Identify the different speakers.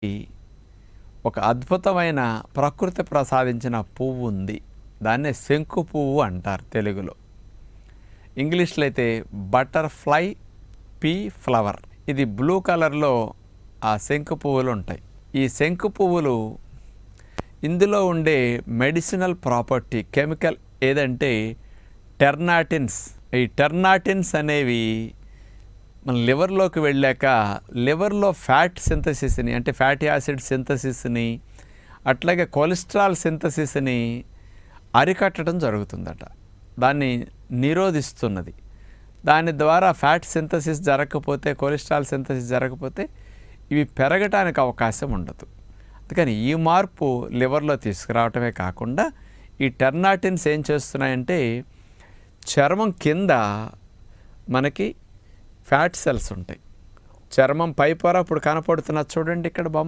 Speaker 1: ఈ ఒక అద్భుతమైన ప్రకృతి ప్రసాదించిన పువ్వు ఉంది. దాన్నే శంకు పువ్వు అంటారు తెలుగులో. ఇంగ్లీష్లో అయితే బటర్ఫ్లై పీ ఫ్లవర్. ఇది బ్లూ కలర్లో ఆ శంకు పువ్వులు ఉంటాయి. ఈ శంకు పువ్వులు ఇందులో ఉండే మెడిసినల్ ప్రాపర్టీ కెమికల్ ఏదంటే టెర్నాటిన్స్. ఈ టెర్నాటిన్స్ అనేవి మన లివర్లోకి వెళ్ళాక లివర్లో ఫ్యాట్ సింథసిస్ని అంటే ఫ్యాటీ యాసిడ్ సింథసిస్ని అట్లాగే కొలెస్ట్రాల్ సింథసిస్ని అరికట్టడం జరుగుతుందట. దాన్ని నిరోధిస్తున్నది. దాని ద్వారా ఫ్యాట్ సింథసిస్ జరగకపోతే కొలెస్ట్రాల్ సింథసిస్ జరగకపోతే ఇవి పెరగటానికి అవకాశం ఉండదు. అందుకని ఈ మార్పు లివర్లో తీసుకురావటమే కాకుండా ఈ టెర్నాటిన్స్ ఏం చేస్తున్నాయంటే చర్మం కింద మనకి ఫ్యాట్ సెల్స్ ఉంటాయి. చర్మం పై పొర ఇప్పుడు కనపడుతున్నది చూడండి ఇక్కడ బొమ్మలు.